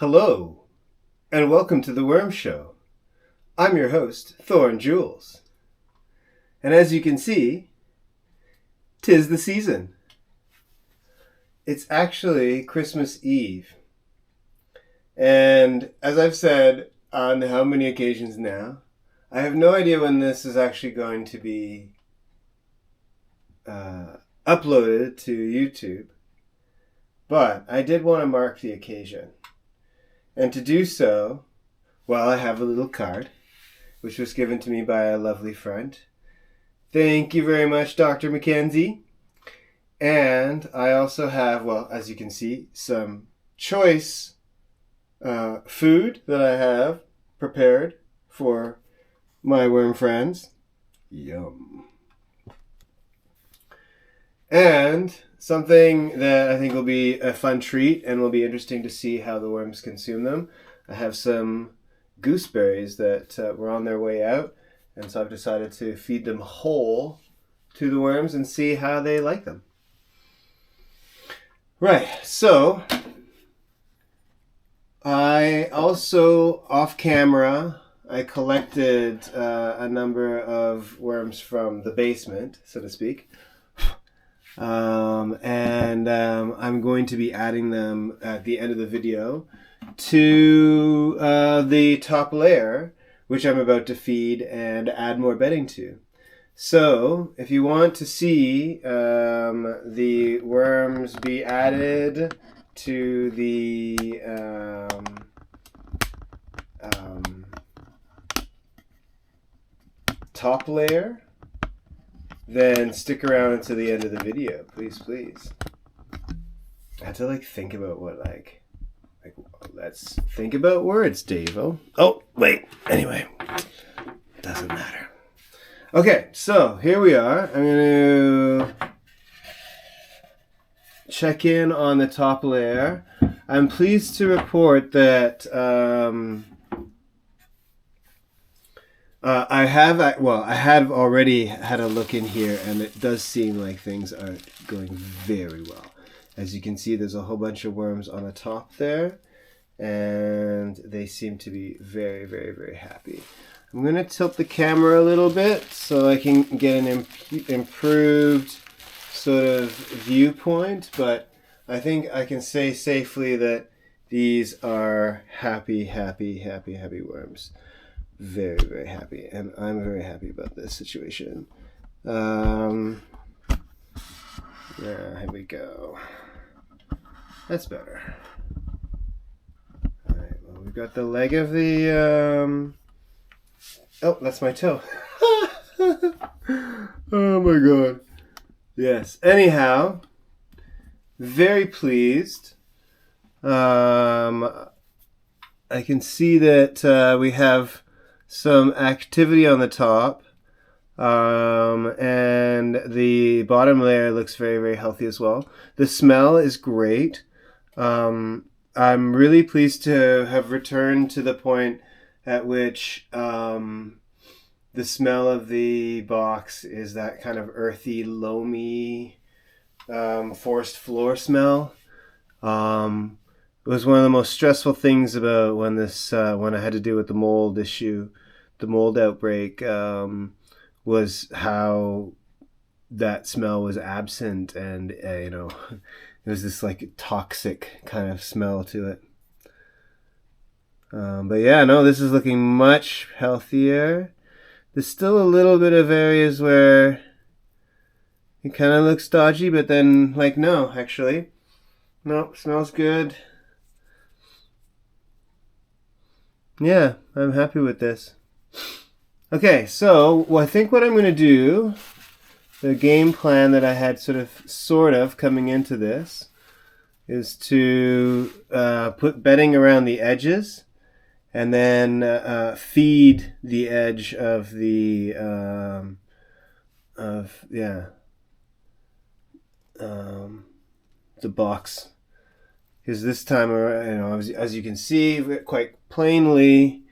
Hello, and welcome to The Worm Show. I'm your host, Thorn Jules. And as you can see, 'tis the season. It's actually Christmas Eve. And as I've said on how many occasions now, I have no idea when this is actually going to be uploaded to YouTube. But I did want to mark the occasion. And to do so, well, I have a little card, which was given to me by a lovely friend. Thank you very much, Dr. Mackenzie. And I also have, well, as you can see, some choice food that I have prepared for my worm friends. Yum. And something that I think will be a fun treat and will be interesting to see how the worms consume them. I have some gooseberries that were on their way out, and so I've decided to feed them whole to the worms and see how they like them. Right, so I also, off camera, I collected a number of worms from the basement, so to speak. I'm going to be adding them at the end of the video to the top layer, which I'm about to feed and add more bedding to. So, if you want to see the worms be added to the top layer, then stick around until the end of the video, please. I had to think about what let's think about words, Dave-o. Oh, wait. Anyway, doesn't matter. Okay, so here we are. I'm going to check in on the top layer. I'm pleased to report that I have already had a look in here, and it does seem like things are going very well. As you can see, there's a whole bunch of worms on the top there, and they seem to be very, very, very happy. I'm going to tilt the camera a little bit so I can get an improved sort of viewpoint, but I think I can say safely that these are happy worms. Very, very happy, and I'm very happy about this situation. Yeah, here we go. That's better. Alright, well, we've got the leg of the, oh, that's my toe. Oh my god. Yes, anyhow, very pleased. I can see that we have some activity on the top, and the bottom layer looks very, very healthy as well. The smell is great. I'm really pleased to have returned to the point at which the smell of the box is that kind of earthy, loamy, forest floor smell. It was one of the most stressful things about when I had to deal with the mold issue, the mold outbreak, was how that smell was absent, and there was this toxic kind of smell to it. But yeah, no, this is looking much healthier. There's still a little bit of areas where it kind of looks dodgy, but then no, actually, no, smells good. Yeah, I'm happy with this. Okay, so I think what I'm going to do, the game plan that I had sort of coming into this, is to put bedding around the edges, and then feed the edge of the box. Because this time, as you can see quite plainly,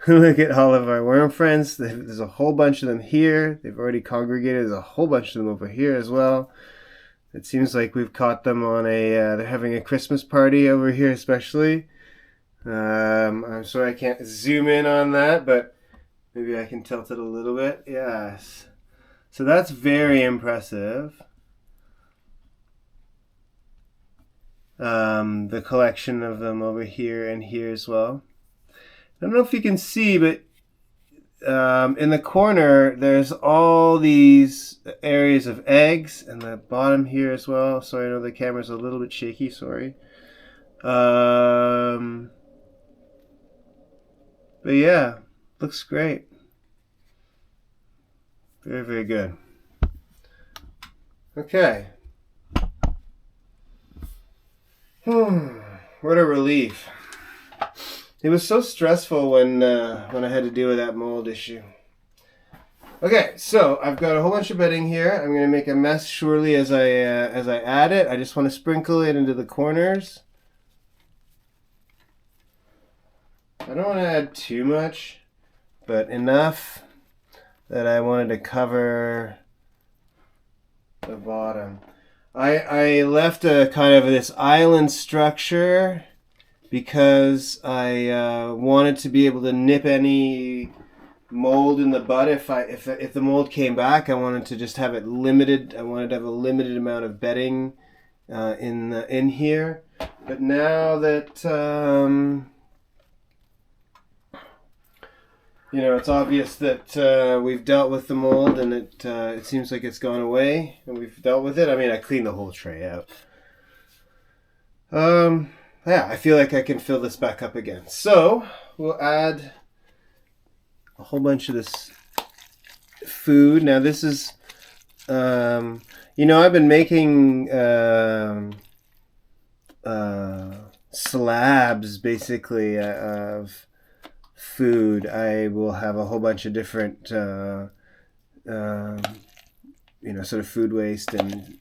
look at all of our worm friends. There's a whole bunch of them here. They've already congregated. There's a whole bunch of them over here as well. It seems like we've caught them on they're having a Christmas party over here especially. I'm sorry I can't zoom in on that, but maybe I can tilt it a little bit. Yes. So that's very impressive. The collection of them over here and here as well. I don't know if you can see, but in the corner, there's all these areas of eggs, and the bottom here as well. Sorry, I know the camera's a little bit shaky. Sorry. But yeah, looks great. Very, very good. Okay. What a relief. It was so stressful when I had to deal with that mold issue. Okay, so I've got a whole bunch of bedding here. I'm going to make a mess surely as I add it. I just want to sprinkle it into the corners. I don't want to add too much, but enough that I wanted to cover the bottom. I left a kind of this island structure because I wanted to be able to nip any mold in the bud. If the mold came back, I wanted to just have it limited. I wanted to have a limited amount of bedding in here. But now that it's obvious that we've dealt with the mold, and it seems like it's gone away, and we've dealt with it. I mean, I cleaned the whole tray out. Yeah, I feel like I can fill this back up again. So we'll add a whole bunch of this food. Now this is, I've been making slabs basically of food. I will have a whole bunch of different, sort of food waste and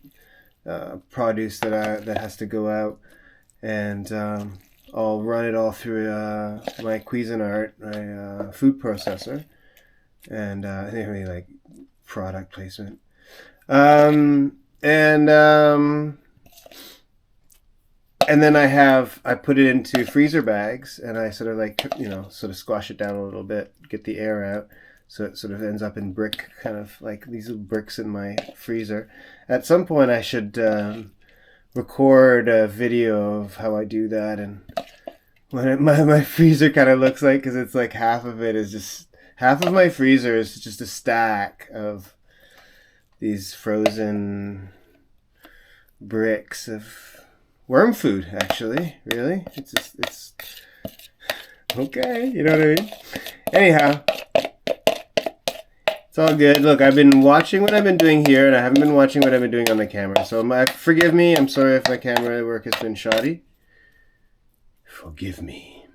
produce that has to go out, and I'll run it all through my Cuisinart, my food processor, and I think really like product placement, and then I put it into freezer bags, and I sort of squash it down a little bit, get the air out, so it sort of ends up in brick, kind of like these little bricks in my freezer. At some point I should record a video of how I do that and what my freezer kind of looks like, because it's like half of my freezer is just a stack of these frozen bricks of worm food. Actually, really, it's okay. You know what I mean? Anyhow, it's all good. Look, I've been watching what I've been doing here, and I haven't been watching what I've been doing on the camera. So forgive me. I'm sorry if my camera work has been shoddy. Forgive me.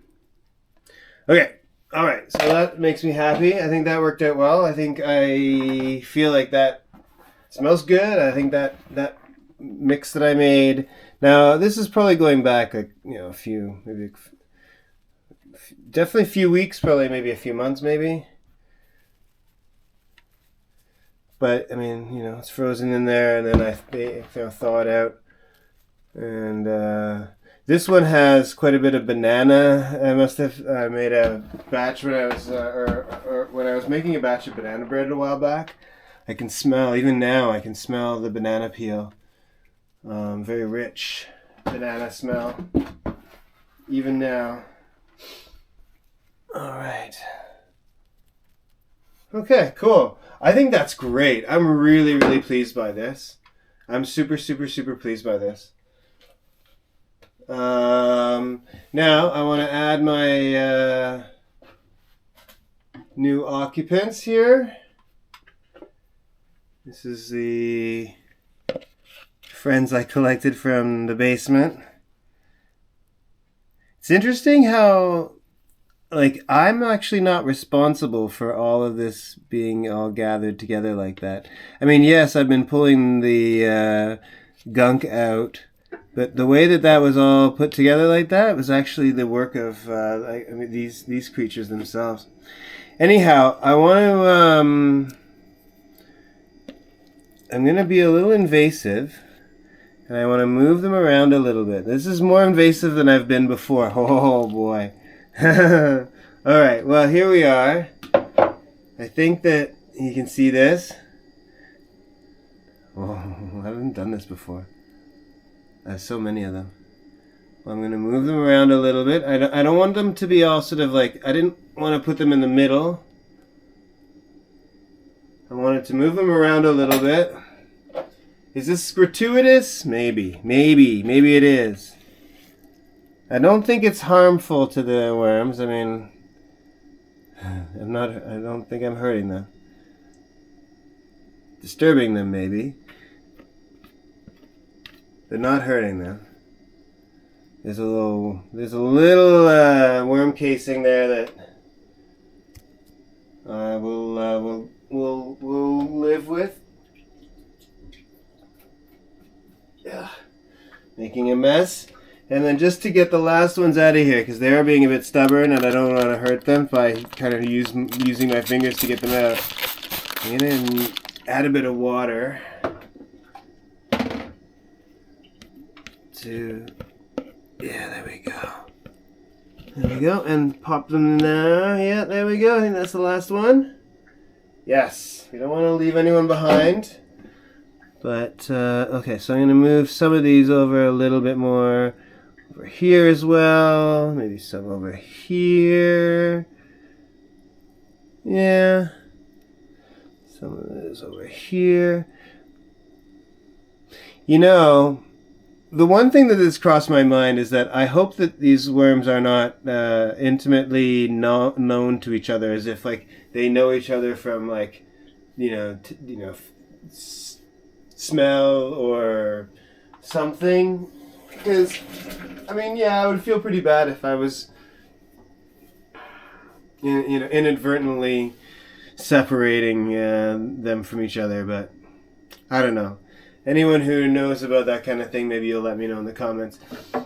Okay. All right. So that makes me happy. I think that worked out well. I feel like that smells good. I think that mix that I made. Now, this is probably going back a few, maybe definitely a few weeks, probably maybe a few months, maybe. But I mean, it's frozen in there, and then I thaw it out. And this one has quite a bit of banana. I made a batch when I was when I was making a batch of banana bread a while back. I can smell, even now, I can smell the banana peel. Very rich banana smell, even now. All right. Okay, cool. I think that's great. I'm really, really pleased by this. I'm super, super, super pleased by this. Now I want to add my new occupants here. This is the friends I collected from the basement. It's interesting how, I'm actually not responsible for all of this being all gathered together like that. I mean, yes, I've been pulling the gunk out, but the way that was all put together like that was actually the work of these creatures themselves. Anyhow, I want to I'm going to be a little invasive, And I want to move them around a little bit. This is more invasive than I've been before. Oh boy. Alright, well here we are. I think that you can see this. Oh, I haven't done this before. There's so many of them. Well, I'm going to move them around a little bit. I don't want them to be all sort of like... I didn't want to put them in the middle. I wanted to move them around a little bit. Is this gratuitous? Maybe. Maybe it is. I don't think it's harmful to the worms. I mean... I don't think I'm hurting them. Disturbing them, maybe. But not hurting them. There's a little worm casing there that we'll live with. Yeah, making a mess. And then just to get the last ones out of here, because they are being a bit stubborn, and I don't want to hurt them by kind of using my fingers to get them out. I'm gonna add a bit of water to. Yeah, there we go. There we go, and pop them there. Yeah, there we go. I think that's the last one. Yes, we don't want to leave anyone behind. But, okay, so I'm going to move some of these over a little bit more over here as well. Maybe some over here. Yeah. Some of this over here. You know... The one thing that has crossed my mind is that I hope that these worms are not intimately known to each other, as if like they know each other from like, smell or something. Because, I mean, yeah, I would feel pretty bad if I was, inadvertently separating them from each other. But I don't know. Anyone who knows about that kind of thing, maybe you'll let me know in the comments.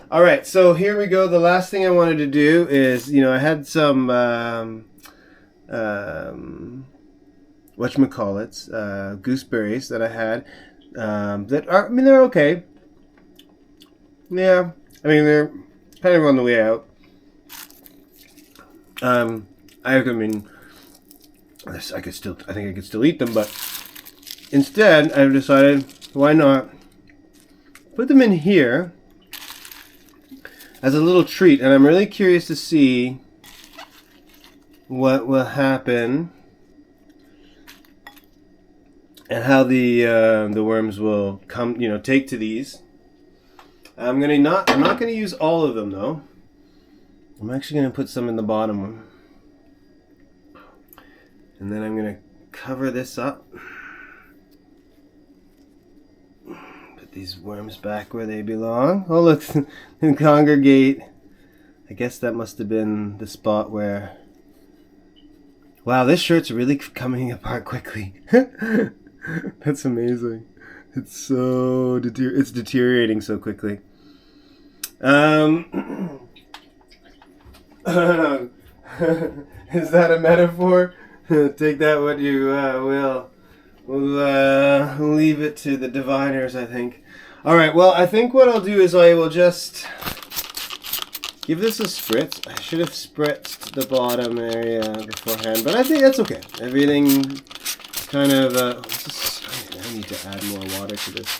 All right, so here we go. The last thing I wanted to do is, I had some, gooseberries that I had that are, they're okay. Yeah, they're kind of on the way out. I think I could still eat them, but instead, I've decided, why not put them in here as a little treat, and I'm really curious to see what will happen and how the worms will come, take to these. I'm not gonna use all of them though. I'm actually gonna put some in the bottom one, and then I'm gonna cover this up. These worms back where they belong. Oh look, and congregate. I guess that must have been the spot where... Wow, this shirt's really coming apart quickly. That's amazing. It's so it's deteriorating so quickly. I don't know. Is that a metaphor? Take that what you will. We'll leave it to the diviners, I think. All right, well, I think what I'll do is I will just give this a spritz. I should have spritzed the bottom area beforehand, but I think that's okay. Everything kind of... I need to add more water to this.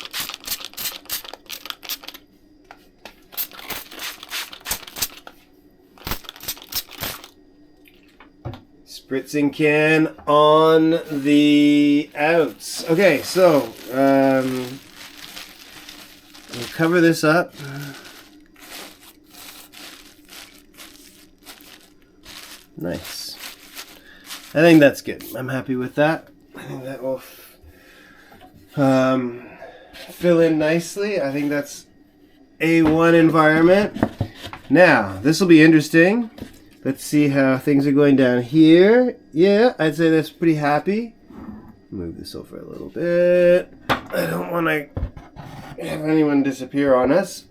Spritzing can on the outs. Okay, so we'll cover this up. Nice. I think that's good. I'm happy with that. I think that will fill in nicely. I think that's A1 environment. Now, this will be interesting. Let's see how things are going down here. Yeah, I'd say that's pretty happy. Move this over a little bit. I don't want to have anyone disappear on us.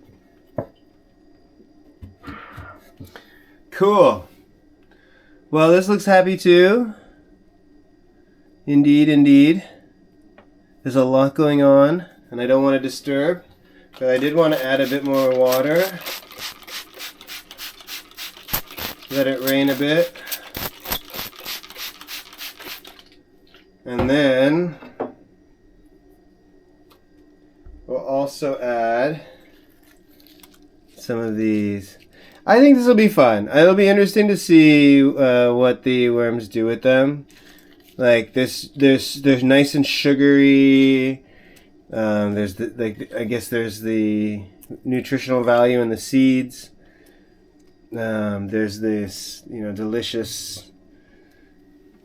Cool. Well, this looks happy too. Indeed, indeed. There's a lot going on, and I don't want to disturb. But I did want to add a bit more water. Let it rain a bit. And then we'll also add some of these. I think this will be fun. It'll be interesting to see what the worms do with them. Like there's nice and sugary. There's I guess there's the nutritional value in the seeds. There's this, delicious.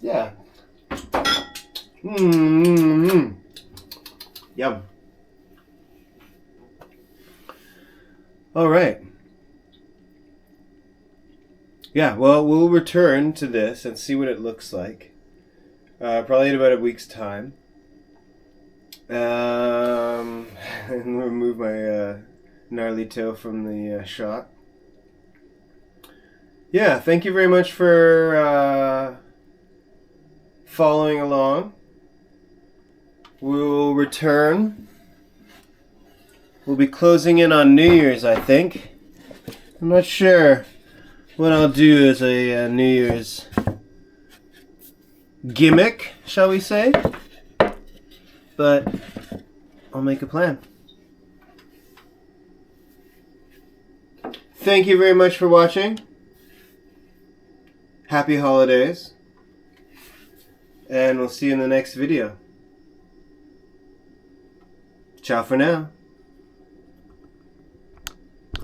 Yeah. Yum. All right. Yeah, well, we'll return to this and see what it looks like. Probably in about a week's time. And remove my gnarly toe from the shot. Yeah, thank you very much for following along. We'll return. We'll be closing in on New Year's, I think. I'm not sure what I'll do as a New Year's gimmick, shall we say. But I'll make a plan. Thank you very much for watching. Happy holidays. And we'll see you in the next video. Ciao for now.